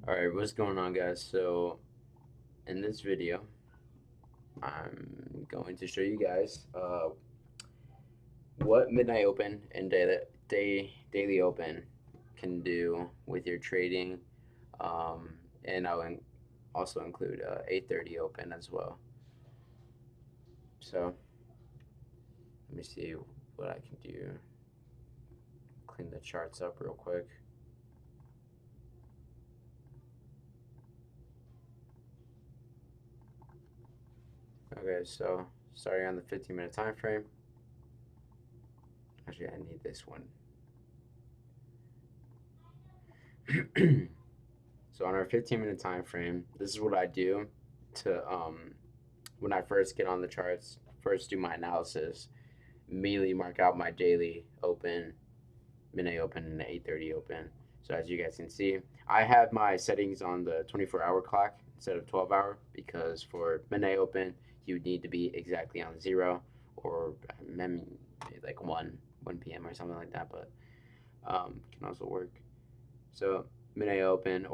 Alright, what's going on, guys? So, in this video, I'm going to show you guys what Midnight Open and Daily Open can do with your trading, um, and also include 8:30 Open as well. So, let me see what I can do. Clean the charts up real quick. Okay, so starting on the 15-minute time frame. Actually, I need this one. So on our 15-minute time frame, this is what I do to when I first get on the charts, first do my analysis, immediately mark out my daily open, midnight open, and the 8:30 open. So as you guys can see, I have my settings on the 24-hour clock instead of 12-hour because for midnight open, you need to be exactly on zero or maybe like 1 p.m. or something like that, but can also work. So midnight open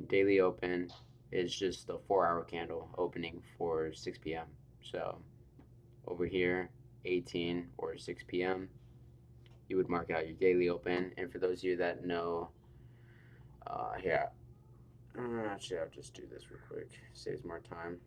daily open is just a 4 hour candle opening for 6 p.m. So over here, 18 or 6 p.m., you would mark out your daily open. And for those of you that know, here, actually, I'll just do this real quick, saves more time.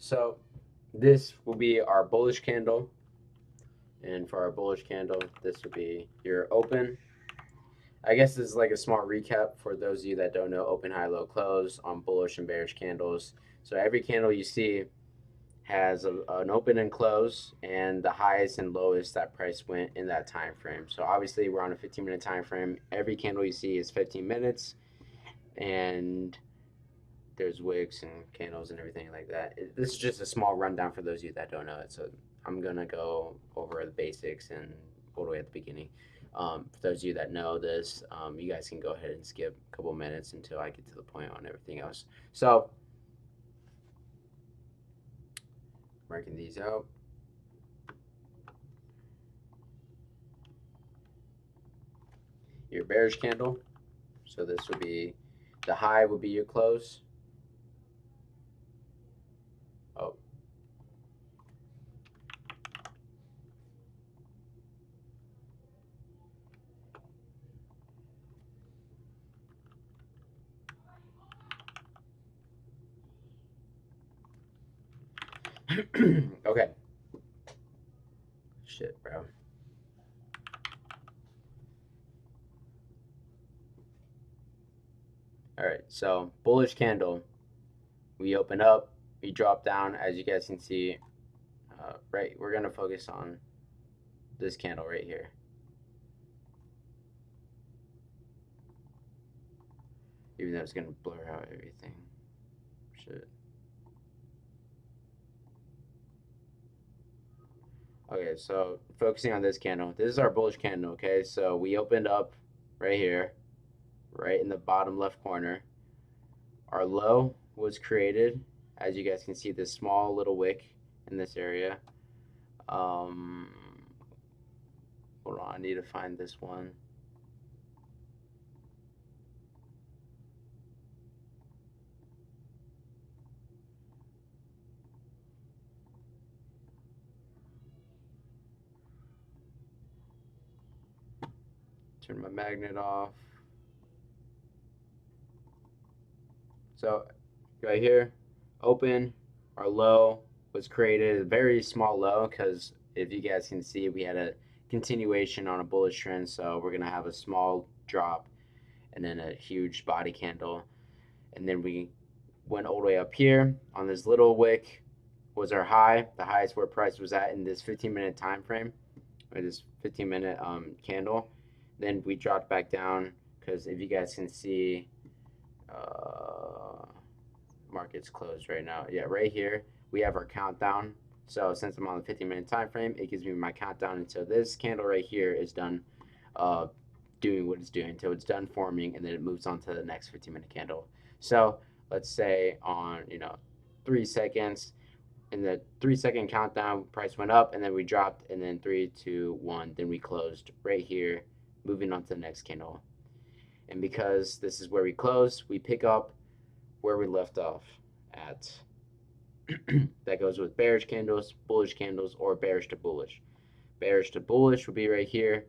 So this will be our bullish candle. And for our bullish candle, this would be your open. I guess this is like a small recap for those of you that don't know open, high, low, close on bullish and bearish candles. So every candle you see has an open and close and the highest and lowest that price went in that time frame. So obviously we're on a 15-minute time frame. Every candle you see is 15 minutes and there's wicks and candles and everything like that. This is just a small rundown for those of you that don't know it. So I'm going to go over the basics and all the way at the beginning. For those of you that know this, you guys can go ahead and skip a couple minutes until I get to the point on everything else. So, marking these out. Your bearish candle. So this would be, the high would be your close. Oh. Okay. Shit, bro. All right, so bullish candle. We open up, we drop down, as you guys can see. Right, we're gonna focus on this candle right here. Even though it's gonna blur out everything. Shit. Okay, so focusing on this candle. This is our bullish candle, okay? So we opened up right here, right in the bottom left corner. Our low was created, as you guys can see, this small little wick in this area. Hold on, I need to find this one. Turn my magnet off. So right here, open, our low was created, a very small low, because if you guys can see, we had a continuation on a bullish trend, so we're gonna have a small drop and then a huge body candle. And then we went all the way up here on this little wick was our high, the highest where price was at in this 15-minute time frame, or this 15-minute candle. Then we dropped back down because if you guys can see, market's closed right now. Yeah, right here we have our countdown. So since I'm on the 15-minute time frame, it gives me my countdown until this candle right here is done uh, doing what it's doing, until it's done forming, and then it moves on to the next 15-minute candle. So let's say on 3 seconds, in the 3 second countdown, price went up and then we dropped, and then 3, 2, 1, then we closed right here, moving on to the next candle. And because this is where we close, we pick up where we left off at. That goes with bearish candles, bullish candles, or bearish to bullish. Bearish to bullish would be right here,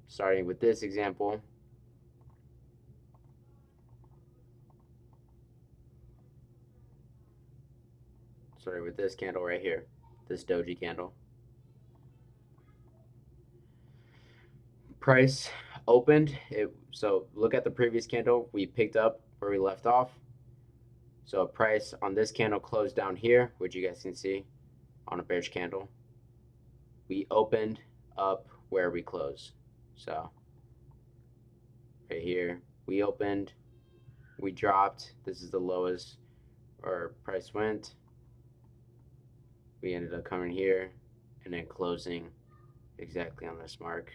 starting with this example. Starting with this candle right here, this doji candle. Price opened it, so look at the previous candle, we picked up where we left off. So price on this candle closed down here, which you guys can see on a bearish candle. We opened up where we closed. So right here, we opened, we dropped. This is the lowest our price went. We ended up coming here and then closing exactly on this mark.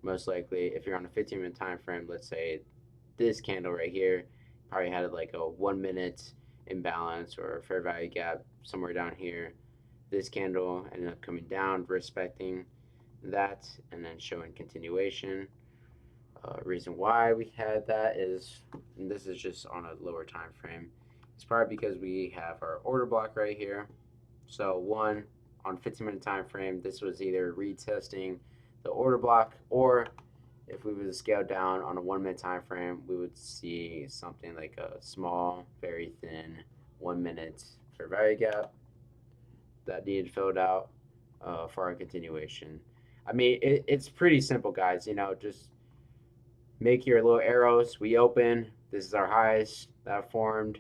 Most likely, if you're on a 15-minute time frame, let's say this candle right here probably had like a 1 minute imbalance or fair value gap somewhere down here. This candle ended up coming down, respecting that, and then showing continuation. Reason why we had that is, and this is just on a lower time frame, it's probably because we have our order block right here. So one, on 15-minute time frame, this was either retesting the order block, or if we were to scale down on a 1 minute time frame, we would see something like a small, very thin 1 minute fair value gap that needed filled out for our continuation. I mean, it's pretty simple, guys. Just make your little arrows. We open. This is our highs that formed.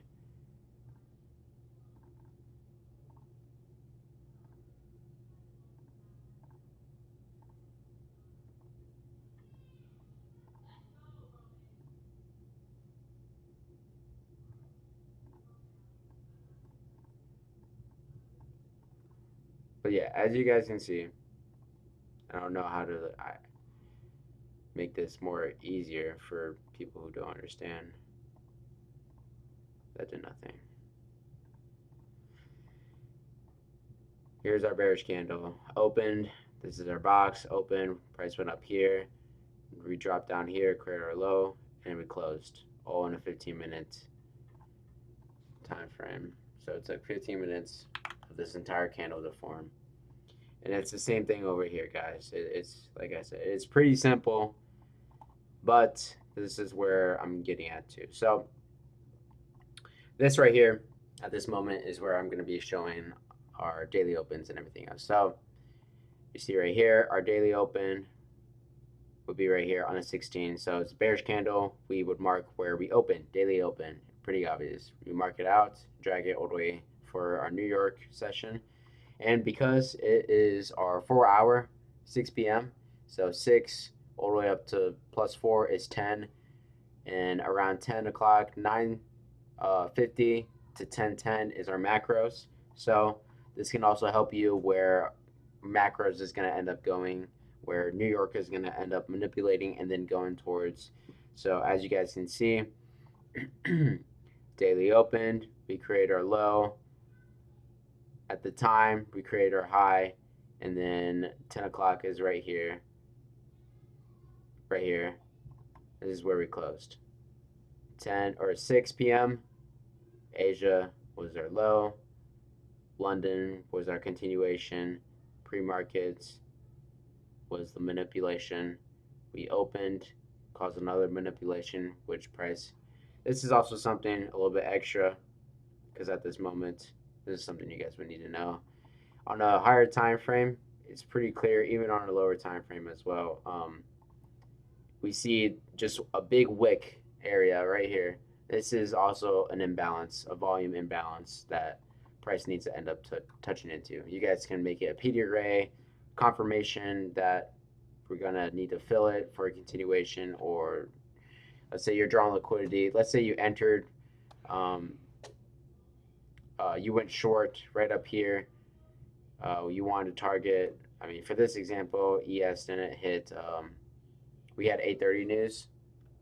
But yeah, as you guys can see, I don't know how to make this more easier for people who don't understand. That did nothing. Here's our bearish candle. Opened. This is our box. Open. Price went up here. We dropped down here, created our low, and we closed. All in a 15-minute time frame. So it took 15 minutes of this entire candle to form. And it's the same thing over here, guys. It's like I said, it's pretty simple, but this is where I'm getting at too. So this right here at this moment is where I'm going to be showing our daily opens and everything else. So you see right here, our daily open would be right here on a 16. So it's a bearish candle. We would mark where we open, daily open. Pretty obvious. We mark it out, drag it all the way for our New York session. And because it is our 4 hour, 6 p.m., so 6 all the way up to +4 is 10. And around 10 o'clock, 9:50 to 10:10 is our macros. So this can also help you where macros is going to end up going, where New York is going to end up manipulating and then going towards. So as you guys can see, daily opened, we create our low. At the time, we create our high, and then 10 o'clock is right here. Right here. This is where we closed. 10 or 6 p.m. Asia was our low. London was our continuation. Pre-markets was the manipulation. We opened, caused another manipulation, which price. This is also something a little bit extra, because at this moment, this is something you guys would need to know. On a higher time frame, it's pretty clear, even on a lower time frame as well. We see just a big wick area right here. This is also an imbalance, a volume imbalance that price needs to end up touching into. You guys can make it a PD array, confirmation that we're gonna need to fill it for a continuation, or let's say you're drawing liquidity. Let's say you entered you went short right up here. You wanted to target. I mean, for this example, ES didn't hit. We had 8:30 news,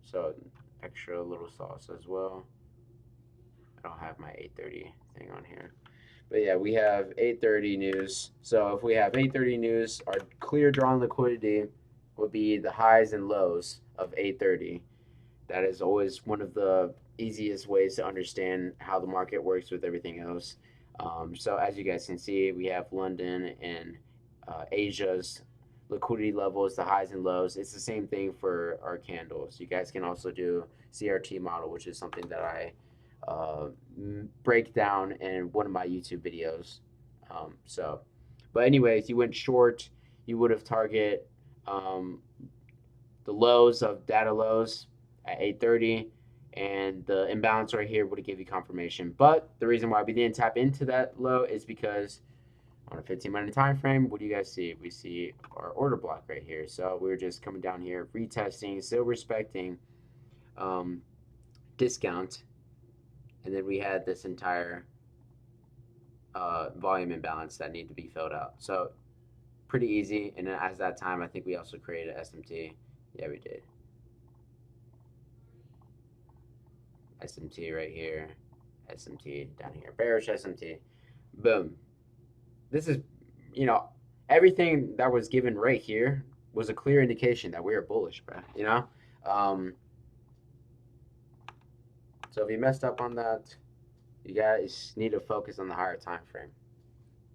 so extra little sauce as well. I don't have my 8:30 thing on here. But yeah, we have 8:30 news. So if we have 8:30 news, our clear drawn liquidity would be the highs and lows of 8:30. That is always one of the easiest ways to understand how the market works with everything else. So as you guys can see, we have London and Asia's liquidity levels, the highs and lows. It's the same thing for our candles. You guys can also do CRT model, which is something that I uh, break down in one of my YouTube videos. But anyways, you went short. You would have target um, the lows of data lows at 8:30, and the imbalance right here would give you confirmation. But the reason why we didn't tap into that low is because on a 15-minute time frame, what do you guys see? We see our order block right here. So we were just coming down here, retesting, still respecting um, discount, and then we had this entire volume imbalance that need to be filled out. So pretty easy. And then as that time, I think we also created SMT. Yeah, we did. SMT right here, SMT down here, bearish SMT. Boom. This is, you know, everything that was given right here was a clear indication that we are bullish, bro. You know, um, so if you messed up on that, you guys need to focus on the higher time frame.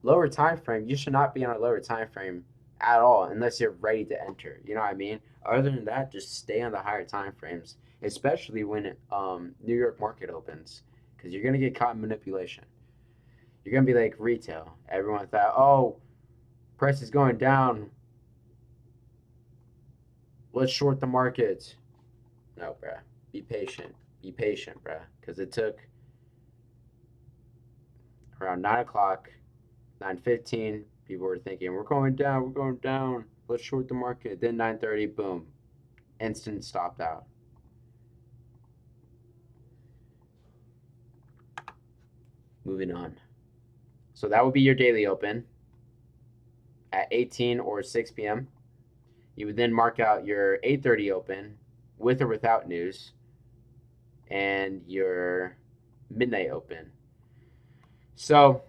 Lower time frame, you should not be on a lower time frame at all unless you're ready to enter. You know what I mean? Other than that, just stay on the higher time frames, especially when New York market opens, because you're gonna get caught in manipulation. You're gonna be like retail. Everyone thought, oh, price is going down. Let's short the market. No, bruh. Be patient. Be patient, bruh. Because it took around 9 o'clock, 9:15. People were thinking, we're going down, we're going down. Let's short the market. Then 9:30, boom. Instant stopped out. Moving on. So that would be your daily open at 18 or 6 p.m. You would then mark out your 8:30 open with or without news and your midnight open. So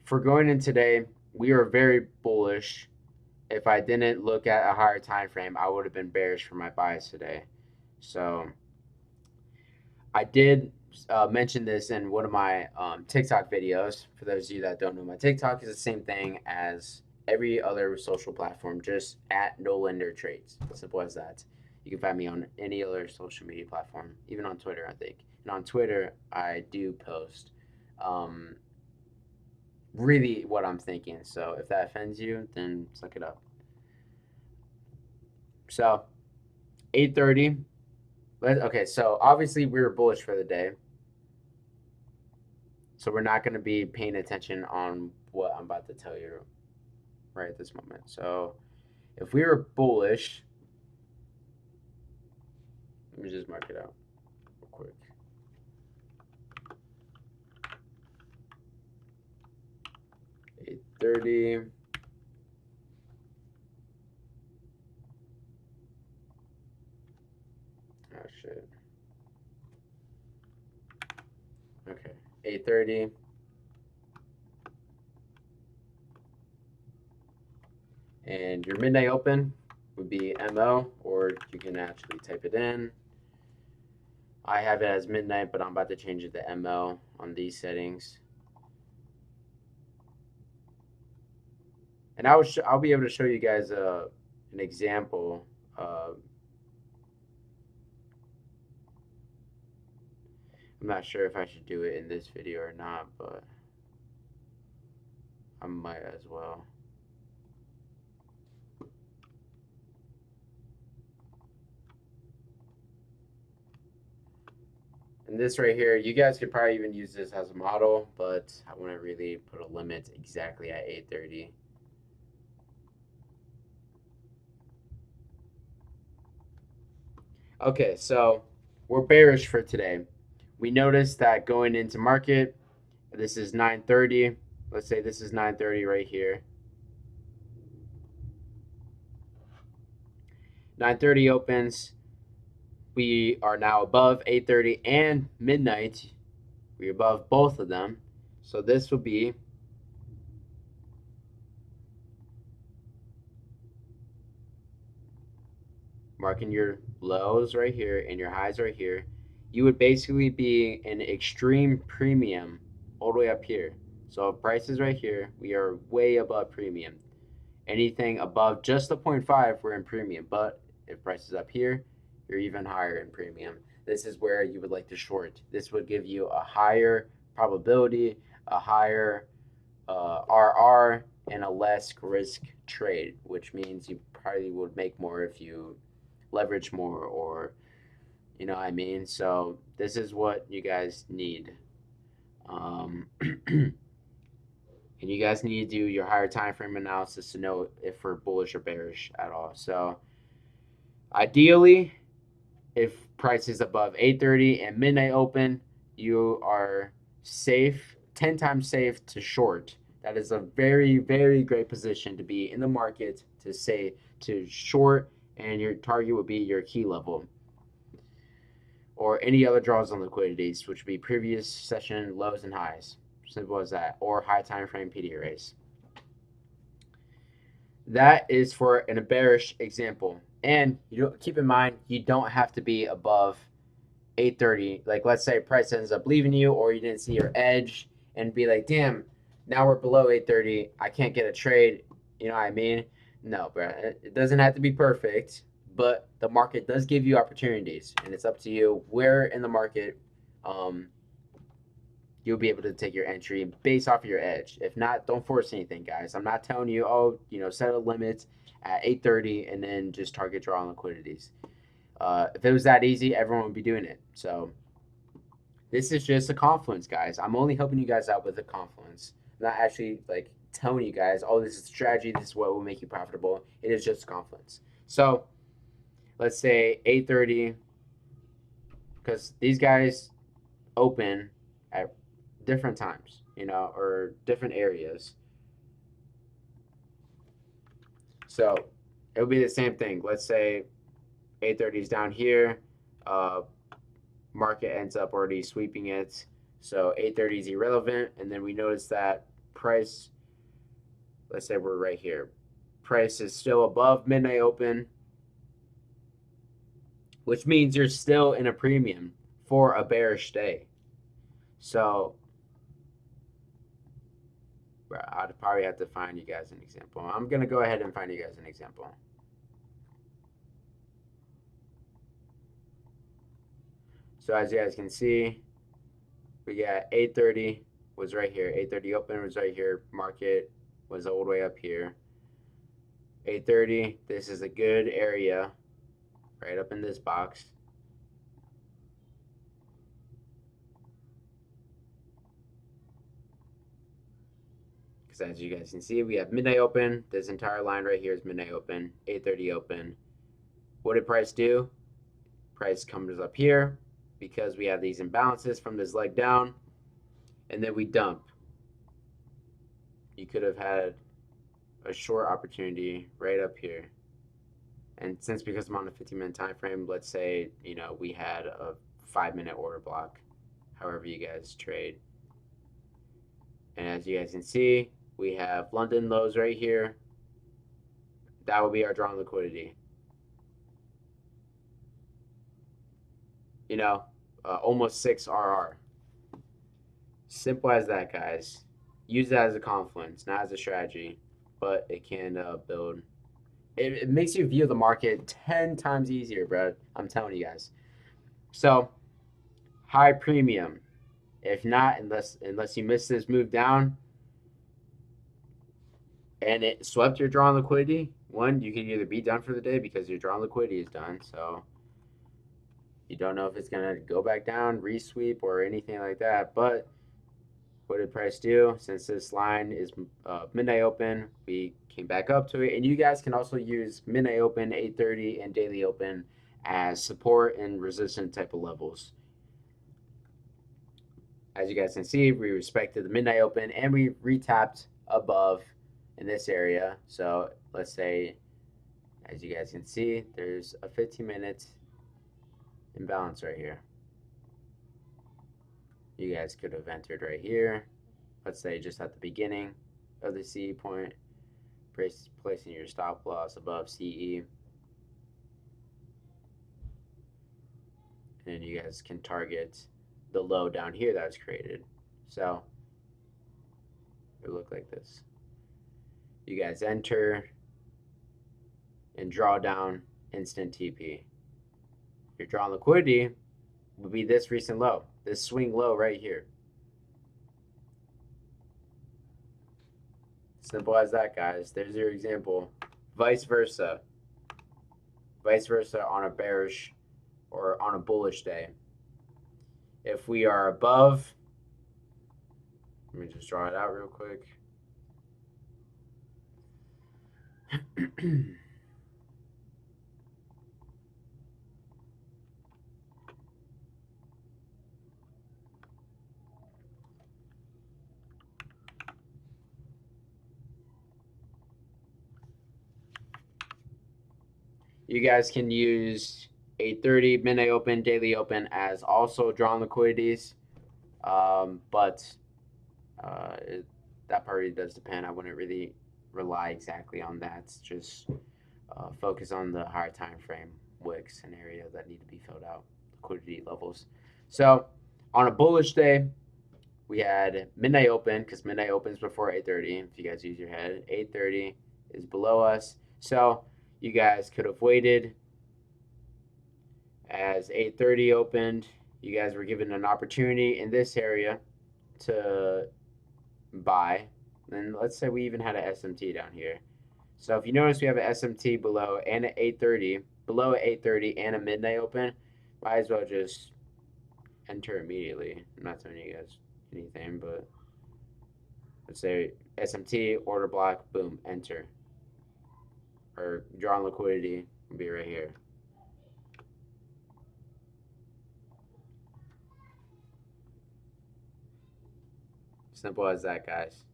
for going in today, we are very bullish. If I didn't look at a higher time frame, I would have been bearish for my bias today. So I did mention this in one of my TikTok videos. For those of you that don't know, my TikTok is the same thing as every other social platform, just at no lender trades. Simple as that. You can find me on any other social media platform, even on Twitter, I think. And on Twitter, I do post really what I'm thinking. So if that offends you, then suck it up. So 8:30. Okay, so obviously we were bullish for the day. So we're not going to be paying attention on what I'm about to tell you right at this moment. So if we were bullish, let me just mark it out real quick. $8.30. Oh shit. Okay. 8:30. And your midnight open would be MO, or you can actually type it in. I have it as midnight, but I'm about to change it to MO on these settings. And I'll be able to show you guys an example. I'm not sure if I should do it in this video or not, but I might as well. And this right here, you guys could probably even use this as a model, but I want to really put a limit exactly at 8:30. Okay, so we're bearish for today. We noticed that going into market, this is 9:30. Let's say this is 9:30 right here. 9:30 opens. We are now above 8:30 and midnight. We're above both of them. So this will be marking your lows right here and your highs right here. You would basically be an extreme premium all the way up here. So if prices right here, we are way above premium. Anything above just the 0.5, we're in premium. But if prices up here, you're even higher in premium. This is where you would like to short. This would give you a higher probability, a higher RR, and a less risk trade, which means you probably would make more if you leverage more, or you know what I mean. So this is what you guys need. And you guys need to do your higher time frame analysis to know if we're bullish or bearish at all. So ideally, if price is above 8:30 and midnight open, you are safe, 10 times safe to short. That is a very, very great position to be in the market to say to short, and your target would be your key level or any other draws on liquidities, which would be previous session lows and highs. Simple as that, or high time frame PD arrays. That is for an bearish example. And you keep in mind, you don't have to be above 8:30. Like, let's say price ends up leaving you, or you didn't see your edge, and be like, damn, now we're below 8:30. I can't get a trade. You know what I mean? No, bro. It doesn't have to be perfect, but the market does give you opportunities, and it's up to you where in the market um, you'll be able to take your entry based off of your edge. If not, don't force anything, guys. I'm not telling you, oh, set a limit at 8:30 and then just target draw on liquidities. If it was that easy, everyone would be doing it. So this is just a Confluence, guys. I'm only helping you guys out with the Confluence. I'm not actually like telling you guys, oh, this is strategy. This is what will make you profitable. It is just Confluence. So let's say 8:30, because these guys open at different times, or different areas. So it would be the same thing. Let's say 8:30 is down here. Market ends up already sweeping it. So 8:30 is irrelevant. And then we notice that price, let's say we're right here. Price is still above midnight open, which means you're still in a premium for a bearish day. So I'd probably have to find you guys an example. I'm going to go ahead and find you guys an example. So as you guys can see, we got 8:30 was right here. 8:30 open was right here. Market was all the way up here. 8:30, this is a good area right up in this box. Because as you guys can see, we have midnight open. This entire line right here is midnight open. 8:30 open. What did price do? Price comes up here because we have these imbalances from this leg down, and then we dump. You could have had a short opportunity right up here. And since because I'm on a 15-minute time frame, let's say, we had a 5-minute order block, however you guys trade. And as you guys can see, we have London lows right here. That will be our drawn liquidity. Almost 6 RR. Simple as that, guys. Use that as a Confluence, not as a strategy, but it can build. It makes you view the market 10 times easier, bro. I'm telling you guys. So, high premium. If not, unless you miss this move down and it swept your drawn liquidity, one, you can either be done for the day because your drawn liquidity is done. So you don't know if it's going to go back down, resweep, or anything like that. But what did price do? Since this line is midnight open, we came back up to it. And you guys can also use midnight open, 8:30, and daily open as support and resistance type of levels. As you guys can see, we respected the midnight open and we retapped above in this area. So let's say, as you guys can see, there's a 15-minute imbalance right here. You guys could have entered right here. Let's say just at the beginning of the CE point, placing your stop loss above CE. And you guys can target the low down here that was created. So it would look like this. You guys enter and draw down instant TP. Your draw liquidity would be this recent low, this swing low right here. Simple as that, guys. There's your example. Vice versa. Vice versa on a bearish or on a bullish day. If we are above, let me just draw it out real quick. You guys can use 8:30 midnight open, daily open as also drawn liquidities, but that part really does depend. I wouldn't really rely exactly on that. Just focus on the higher time frame wick scenario that need to be filled out, liquidity levels. So on a bullish day, we had midnight open because midnight opens before 8:30. If you guys use your head, 8:30 is below us. So you guys could have waited as 8:30 opened. You guys were given an opportunity in this area to buy. And let's say we even had an SMT down here. So if you notice we have an SMT below and at 8:30, below at 8:30 and a midnight open, might as well just enter immediately. I'm not telling you guys anything, but let's say SMT, order block, boom, enter. Or drawing liquidity will be right here. Simple as that, guys.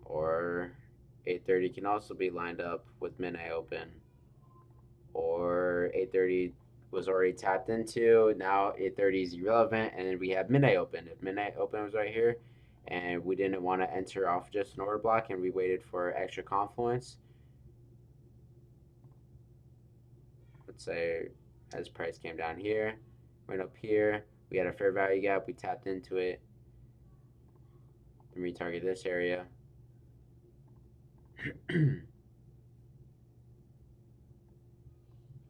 Or 8:30 can also be lined up with midnight open. Or 8:30 was already tapped into. Now 8:30 is irrelevant, and we have midnight open. If midnight open was right here, and we didn't want to enter off just an order block, and we waited for extra confluence. Let's say as price came down here, went up here, we had a fair value gap, we tapped into it, and retarget this area. And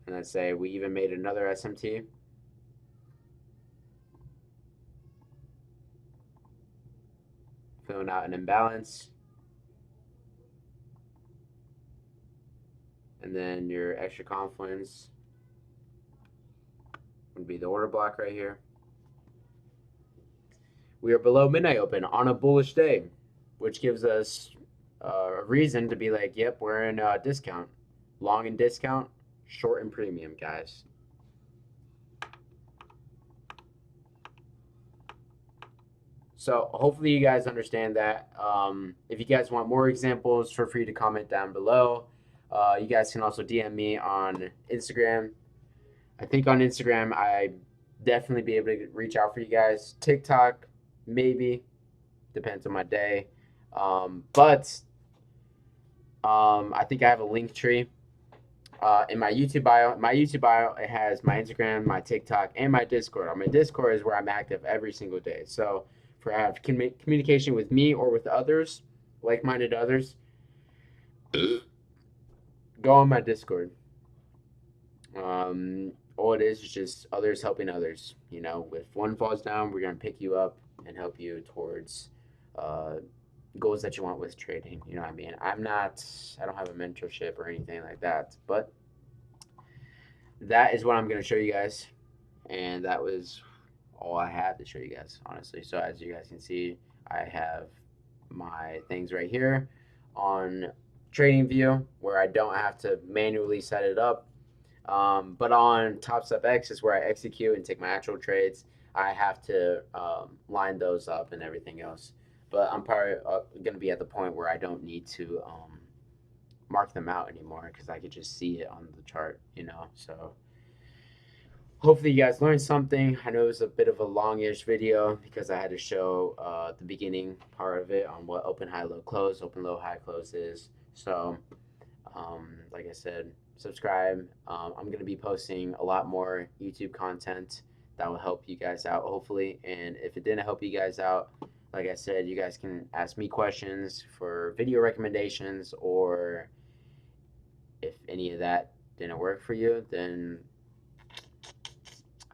let's say we even made another SMT. Filling out an imbalance. And then your extra confluence would be the order block right here. We are below midnight open on a bullish day, which gives us a reason to be like, yep, we're in discount. Long in discount, short in premium, guys. So hopefully you guys understand that. If you guys want more examples, feel free to comment down below. You guys can also DM me on Instagram. I think on Instagram I definitely be able to reach out for you guys. TikTok, maybe, depends on my day. But I think I have a link tree in my YouTube bio. My YouTube bio, it has my Instagram, my TikTok, and my Discord. On my Discord is where I'm active every single day. So for have communication with me or with others, like-minded others, go on my Discord. All it is just others helping others. You know, if one falls down, we're gonna pick you up and help you towards goals that you want with trading. You know what I mean? I don't have a mentorship or anything like that, but that is what I'm gonna show you guys, and that was all I had to show you guys, honestly. So as you guys can see, I have my things right here on trading view where I don't have to manually set it up. But on Top Step X is where I execute and take my actual trades. I have to line those up and everything else. But I'm probably going to be at the point where I don't need to mark them out anymore because I could just see it on the chart, you know. So hopefully you guys learned something. I know it was a bit of a longish video because I had to show the beginning part of it on what open high low close, open low high close is. So like I said, subscribe. I'm gonna be posting a lot more YouTube content that will help you guys out, hopefully. And if it didn't help you guys out, like I said, you guys can ask me questions for video recommendations, or if any of that didn't work for you, then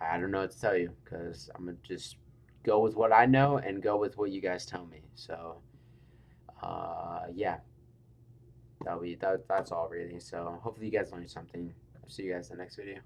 I don't know what to tell you because I'm gonna just go with what I know and go with what you guys tell me. So, yeah, that's all really. So hopefully you guys learned something. I'll see you guys in the next video.